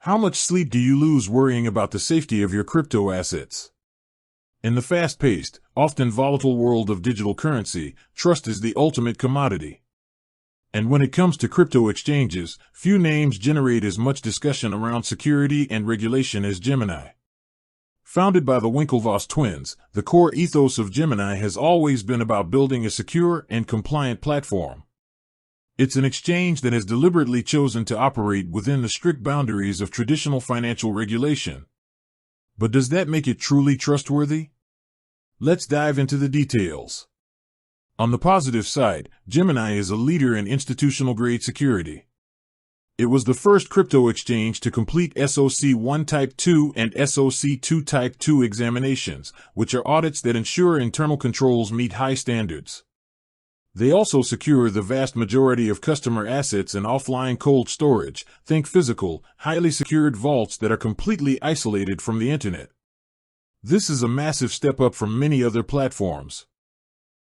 How much sleep do you lose worrying about the safety of your crypto assets? In the fast-paced, often volatile world of digital currency, trust is the ultimate commodity. And when it comes to crypto exchanges, few names generate as much discussion around security and regulation as Gemini. Founded by the Winklevoss twins, the core ethos of Gemini has always been about building a secure and compliant platform. It's an exchange that has deliberately chosen to operate within the strict boundaries of traditional financial regulation. But does that make it truly trustworthy? Let's dive into the details. On the positive side, Gemini is a leader in institutional-grade security. It was the first crypto exchange to complete SOC 1 Type 2 and SOC 2 Type 2 examinations, which are audits that ensure internal controls meet high standards. They also secure the vast majority of customer assets in offline cold storage, think physical, highly secured vaults that are completely isolated from the internet. This is a massive step up from many other platforms.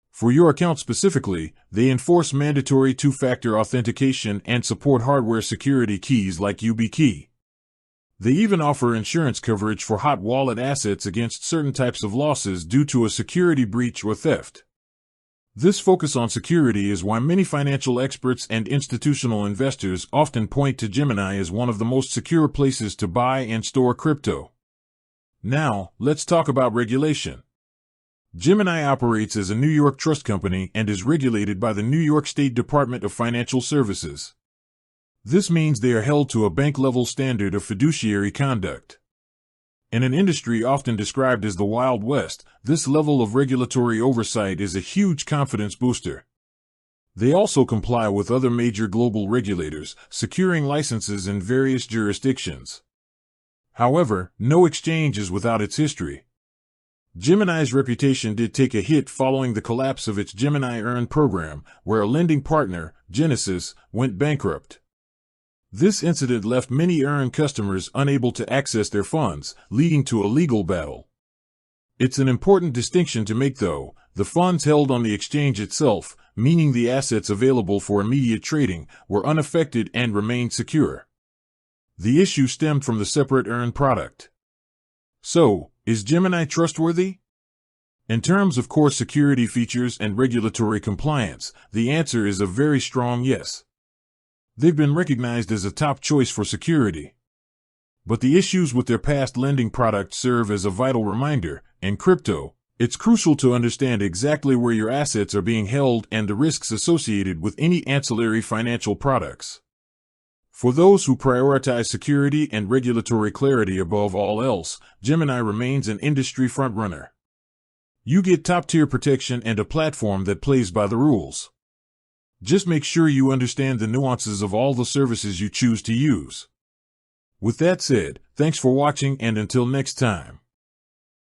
For your account specifically, they enforce mandatory two-factor authentication and support hardware security keys like YubiKey. They even offer insurance coverage for hot wallet assets against certain types of losses due to a security breach or theft. This focus on security is why many financial experts and institutional investors often point to Gemini as one of the most secure places to buy and store crypto. Now, let's talk about regulation. Gemini operates as a New York trust company and is regulated by the New York State Department of Financial Services. This means they are held to a bank-level standard of fiduciary conduct. In an industry often described as the Wild West, this level of regulatory oversight is a huge confidence booster. They also comply with other major global regulators, securing licenses in various jurisdictions. However, no exchange is without its history. Gemini's reputation did take a hit following the collapse of its Gemini Earn program, where a lending partner, Genesis, went bankrupt. This incident left many Earn customers unable to access their funds, leading to a legal battle. It's an important distinction to make though: the funds held on the exchange itself, meaning the assets available for immediate trading, were unaffected and remained secure. The issue stemmed from the separate Earn product. So, is Gemini trustworthy? In terms of core security features and regulatory compliance, the answer is a very strong yes. They've been recognized as a top choice for security. But the issues with their past lending products serve as a vital reminder. In crypto, it's crucial to understand exactly where your assets are being held and the risks associated with any ancillary financial products. For those who prioritize security and regulatory clarity above all else, Gemini remains an industry frontrunner. You get top-tier protection and a platform that plays by the rules. Just make sure you understand the nuances of all the services you choose to use. With that said, thanks for watching, and until next time.